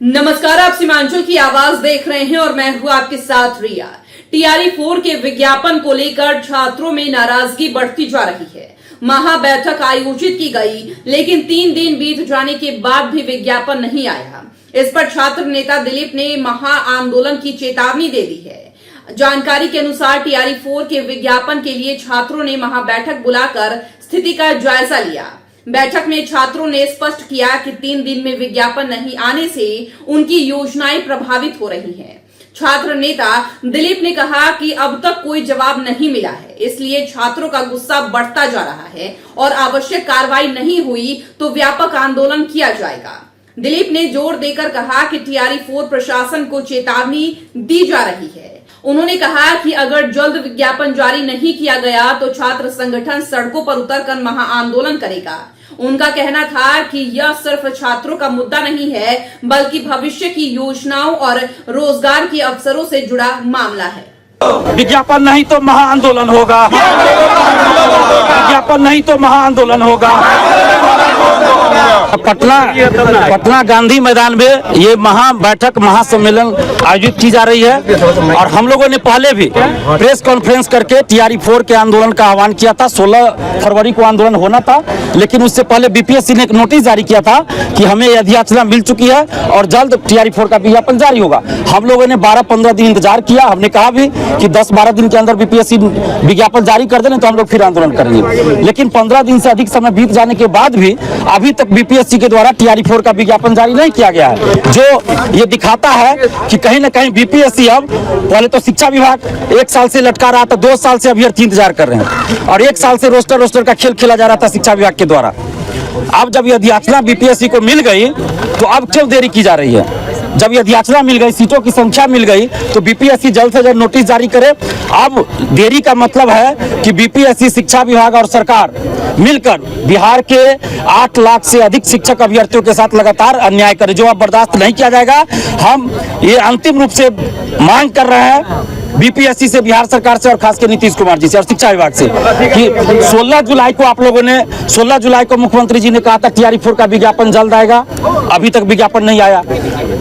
नमस्कार, आप सीमांचल की आवाज देख रहे हैं और मैं हूं आपके साथ रिया। टीआरई 4 के विज्ञापन को लेकर छात्रों में नाराजगी बढ़ती जा रही है। महाबैठक आयोजित की गई, लेकिन 3 दिन बीत जाने के बाद भी विज्ञापन नहीं आया। इस पर छात्र नेता दिलीप ने महा आंदोलन की चेतावनी दे दी है। जानकारी के अनुसार टीआरई 4 के विज्ञापन के लिए छात्रों ने महाबैठक बुलाकर स्थिति का जायजा लिया। बैठक में छात्रों ने स्पष्ट किया कि 3 दिन में विज्ञापन नहीं आने से उनकी योजनाएं प्रभावित हो रही हैं। छात्र नेता दिलीप ने कहा कि अब तक कोई जवाब नहीं मिला है, इसलिए छात्रों का गुस्सा बढ़ता जा रहा है और आवश्यक कार्रवाई नहीं हुई तो व्यापक आंदोलन किया जाएगा। दिलीप ने जोर देकर कहा कि टीआरई 4 प्रशासन को चेतावनी दी जा रही है। उन्होंने कहा कि अगर जल्द विज्ञापन जारी नहीं किया गया तो छात्र संगठन सड़कों पर उतरकर महा आंदोलन करेगा। उनका कहना था कि यह सिर्फ छात्रों का मुद्दा नहीं है, बल्कि भविष्य की योजनाओं और रोजगार के अवसरों से जुड़ा मामला है। विज्ञापन नहीं तो महा आंदोलन होगा। विज्ञापन नहीं तो महा आंदोलन होगा। पटना गांधी मैदान में ये बैठक महासम्मेलन आयोजित की जा रही है और हम लोगों ने पहले भी प्रेस कॉन्फ्रेंस करके टीआरई 4 के आंदोलन का आह्वान किया था। 16 फरवरी को आंदोलन होना था, लेकिन उससे पहले बीपीएससी ने एक नोटिस जारी किया था कि हमें अधिसूचना मिल चुकी है और जल्द टीआरई 4 का विज्ञापन जारी होगा। हम लोगों ने 12-15 दिन इंतजार किया। हमने कहा भी कि 10-12 दिन के अंदर बीपीएससी विज्ञापन जारी कर देने तो हम लोग फिर आंदोलन करेंगे, लेकिन 15 दिन से अधिक समय बीत जाने के बाद भी अभी तक बीपीएससी के द्वारा टीआरई 4 का विज्ञापन जारी नहीं किया गया है, जो ये दिखाता है कि कहीं ना कहीं बीपीएससी अब पहले तो शिक्षा विभाग 1 साल से लटका रहा था, 2 साल से अभ्यर्थी इंतजार कर रहे हैं और 1 साल से रोस्टर का खेल खेला जा रहा था शिक्षा विभाग के द्वारा। अब जब यह अधिसूचना बीपीएससी को मिल गई तो अब क्यों देरी की जा रही है? जब यह अधिसूचना मिल गई, सीटों की संख्या मिल गई, तो बीपीएससी जल्द से जल्द नोटिस जारी करे। अब देरी का मतलब है कि बीपीएससी, शिक्षा विभाग और सरकार मिलकर बिहार के 8 लाख से अधिक शिक्षक अभ्यर्थियों के साथ लगातार अन्याय करे, जो अब बर्दाश्त नहीं किया जाएगा। हम ये अंतिम रूप से मांग कर रहे हैं बीपीएससी से, बिहार सरकार से और खासकर नीतीश कुमार जी से और शिक्षा विभाग से कि 16 जुलाई को आप लोगों ने 16 जुलाई को मुख्यमंत्री जी ने कहा था टीआरई 4 का विज्ञापन जल्द आएगा, अभी तक विज्ञापन नहीं आया।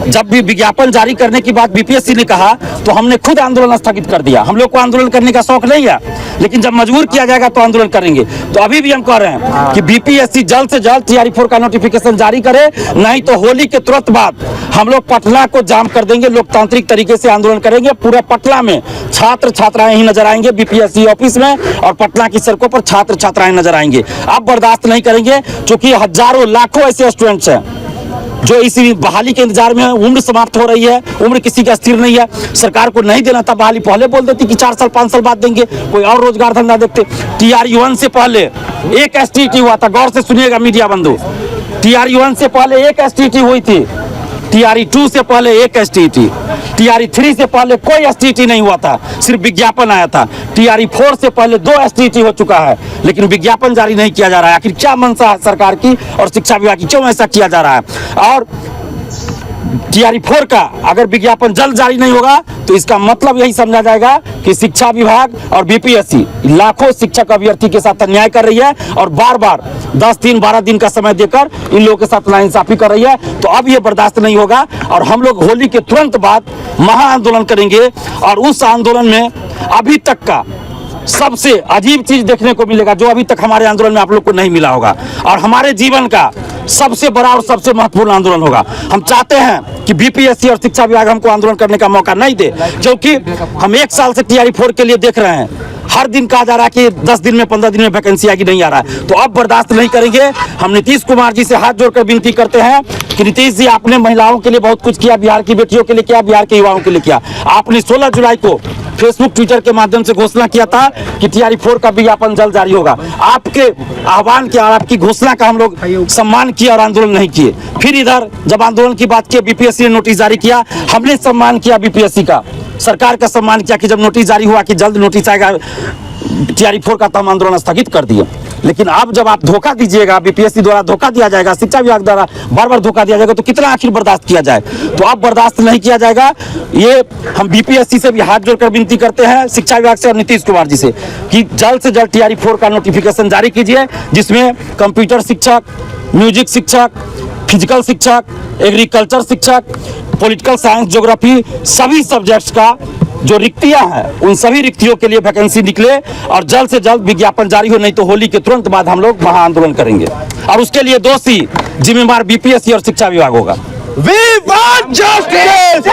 जब भी विज्ञापन जारी करने की बात बीपीएससी ने कहा तो हमने खुद आंदोलन स्थगित कर दिया। हम लोग को आंदोलन करने का शौक नहीं है, लेकिन जब मजबूर किया जाएगा तो आंदोलन करेंगे। तो अभी भी हम कह रहे हैं कि बीपीएससी जल्द से जल्द टीआरई 4 का नोटिफिकेशन जारी करे, नहीं तो होली के तुरंत बाद हम लोग पटना को जाम कर देंगे, लोकतांत्रिक तरीके से आंदोलन करेंगे। पूरे पटना में छात्र छात्राएं ही नजर आएंगे बीपीएससी ऑफिस में और पटना की सड़कों पर छात्र छात्राएं नजर आएंगे। अब बर्दाश्त नहीं करेंगे, क्योंकि हजारों लाखों ऐसे स्टूडेंट्स हैं जो इसी बहाली के इंतजार में है। उम्र समाप्त हो रही है, उम्र किसी का स्थिर नहीं है। सरकार को नहीं देना था बहाली, पहले बोल देती कि 4 साल 5 साल बाद देंगे, कोई और रोजगार धंधा देखते। टीआरई 1 से पहले एक एसटीटी हुआ था, गौर से सुनिएगा मीडिया बंधु। टीआरई 1 से पहले एक एसटीटी हुई थी, टीआरई 2 से पहले एक एसटीटी, टीआरई 3 से पहले कोई एसटीटी नहीं हुआ था, सिर्फ विज्ञापन आया था। टीआरई 4 से पहले 2 एसटीटी हो चुका है, लेकिन विज्ञापन जारी नहीं किया जा रहा है। आखिर क्या मंशा है सरकार की और शिक्षा विभाग की, क्यों ऐसा किया जा रहा है? और टीआरई 4 का अगर विज्ञापन जल्द जारी नहीं होगा तो इसका मतलब यही समझा जाएगा कि शिक्षा विभाग और बीपीएससी लाखों शिक्षक अभ्यर्थी के साथ अन्याय कर रही है और बार बार 10 दिन 12 दिन का समय देकर इन लोगों के साथ नाइंसाफी कर रही है। तो अब ये बर्दाश्त नहीं होगा और हम लोग होली के तुरंत बाद महा आंदोलन करेंगे और उस आंदोलन में अभी तक का सबसे अजीब चीज देखने को मिलेगा, जो अभी तक हमारे आंदोलन में आप लोग को नहीं मिला होगा और हमारे जीवन का सबसे बड़ा और सबसे महत्वपूर्ण आंदोलन होगा। हम चाहते हैं कि बीपीएससी और शिक्षा विभाग हमको आंदोलन करने का मौका नहीं दे, क्योंकि हम 1 साल से टीआरई 4 के लिए देख रहे हैं। हर दिन कहा जा रहा है कि 10 दिन में 15 दिन में वैकेंसी आएगी, नहीं आ रहा है। तो अब बर्दाश्त नहीं करेंगे। हम नीतीश कुमार जी से हाथ जोड़कर विनती करते हैं कि नीतीश जी, आपने महिलाओं के लिए बहुत कुछ किया, बिहार की बेटियों के लिए किया, बिहार के युवाओं के लिए किया। आपने 16 जुलाई को फेसबुक ट्विटर के माध्यम से घोषणा किया था कि टीआरई 4 का विज्ञापन जल्द जारी होगा। आपके आह्वान किया और आपकी घोषणा का हम लोग सम्मान किया और आंदोलन नहीं किए। फिर इधर जब आंदोलन की बात की, बीपीएससी ने नोटिस जारी किया, हमने सम्मान किया बीपीएससी का, सरकार का सम्मान किया कि जब नोटिस जारी हुआ कि जल्द नोटिस आएगा टीआरई 4 का, तो हम आंदोलन स्थगित कर दिए। लेकिन अब जब आप धोखा दीजिएगा, बीपीएससी द्वारा धोखा दिया जाएगा, शिक्षा विभाग द्वारा बार बार धोखा दिया जाएगा, तो कितना आखिर बर्दाश्त किया जाए? तो अब बर्दाश्त नहीं किया जाएगा। ये हम बीपीएससी से भी हाथ जोड़कर विनती करते हैं, शिक्षा विभाग से और नीतीश कुमार जी से, कि जल्द से जल्द टीआरई 4 का नोटिफिकेशन जारी कीजिए, जिसमें कंप्यूटर शिक्षक, म्यूजिक शिक्षक, फिजिकल शिक्षक, एग्रीकल्चर शिक्षक, पॉलिटिकल साइंस, ज्योग्राफी, सभी सब्जेक्ट्स का जो रिक्तियां हैं उन सभी रिक्तियों के लिए वैकेंसी निकले और जल्द से जल्द विज्ञापन जारी हो, नहीं तो होली के तुरंत बाद हम लोग महा आंदोलन करेंगे और उसके लिए दोषी जिम्मेदार बीपीएससी और शिक्षा विभाग होगा। We want justice!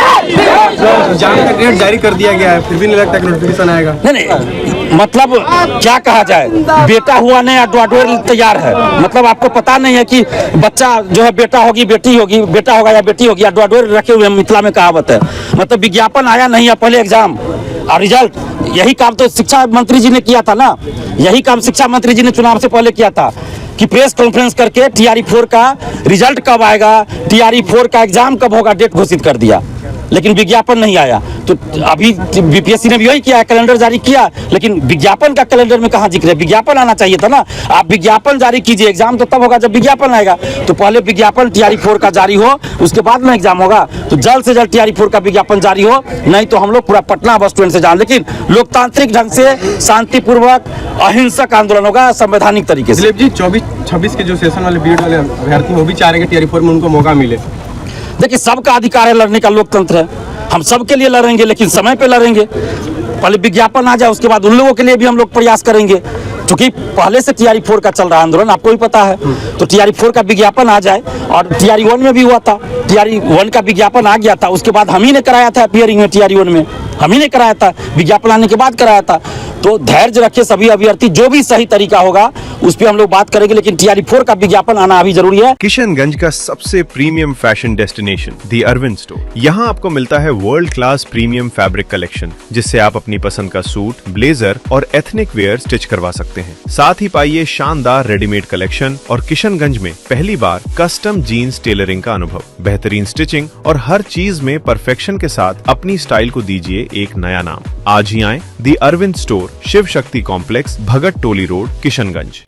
जाम का डेट जारी कर दिया गया है, फिर भी नहीं लगता कि नोटिफिकेशन आएगा। नहीं, मतलब क्या कहा जाए, बेटा हुआ नहीं अडवाडोर तैयार है। मतलब आपको पता नहीं है कि बच्चा जो है बेटा होगी बेटी होगी, बेटा होगा या बेटी होगी, अडवाडोर रखे हुए मिथिला में कहावत है। मतलब विज्ञापन आया नहीं है, पहले एग्जाम और रिजल्ट, यही काम तो शिक्षा मंत्री जी ने किया था ना, यही काम शिक्षा मंत्री जी ने चुनाव से पहले किया था कि प्रेस कॉन्फ्रेंस करके टीआरई 4 का रिजल्ट कब आएगा, टीआरई 4 का एग्जाम कब होगा, डेट घोषित कर दिया, लेकिन विज्ञापन नहीं आया। तो अभी बीपीएससी ने भी वही किया है, कैलेंडर जारी किया, लेकिन विज्ञापन का कैलेंडर में कहाँ जिक्र है? विज्ञापन आना चाहिए था ना। आप विज्ञापन जारी कीजिए, एग्जाम तो तब होगा जब विज्ञापन आएगा। तो पहले विज्ञापन टीआरई 4 का जारी हो, उसके बाद में एग्जाम होगा। तो जल्द से जल्द टीआरई 4 का विज्ञापन जारी हो, नहीं तो हम लोग पूरा पटना बस स्टैंड से जान, लेकिन लोकतांत्रिक ढंग से शांतिपूर्वक अहिंसक आंदोलन होगा, संवैधानिक तरीके से। दिलीप जी, 24-26 के जो सेशन वाले बीएड वाले अभ्यर्थी वो भी चाह रहे हैं कि टीआरई 4 में उनको मौका मिले। देखिए, सबका अधिकार है लड़ने का, लोकतंत्र है, हम सबके लिए लड़ेंगे, लेकिन समय पे लड़ेंगे। पहले विज्ञापन आ जाए, उसके बाद उन लोगों के लिए भी हम लोग प्रयास करेंगे, क्योंकि पहले से टीआरई 4 का चल रहा है आंदोलन, आपको भी पता है। तो टीआरई 4 का विज्ञापन आ जाए, और टीआरई 1 में भी हुआ था, टीआरई 1 का विज्ञापन आ गया था, उसके बाद हम ही ने कराया था अपियरिंग में, टीआरई 1 में हम ही ने कराया था, विज्ञापन आने के बाद कराया था। तो धैर्य रखे सभी अभ्यर्थी, जो भी सही तरीका होगा उस पर हम लोग बात करेंगे, लेकिन टीआरई 4 का विज्ञापन आना अभी जरूरी है। किशनगंज का सबसे premium fashion destination the Arvind store. यहाँ आपको मिलता है world class premium fabric collection, जिससे आप अपनी पसंद का सूट, ब्लेजर और एथनिक वेयर स्टिच करवा सकते हैं। साथ ही पाइए शानदार रेडीमेड कलेक्शन और किशनगंज में पहली बार कस्टम जीन्स टेलरिंग का अनुभव, बेहतरीन स्टिचिंग और हर चीज में परफेक्शन के साथ अपनी स्टाइल को दीजिए एक नया नाम। आज ही आए the Arvind store, Shiv Shakti complex, Bhagat Toli road, Kishanganj.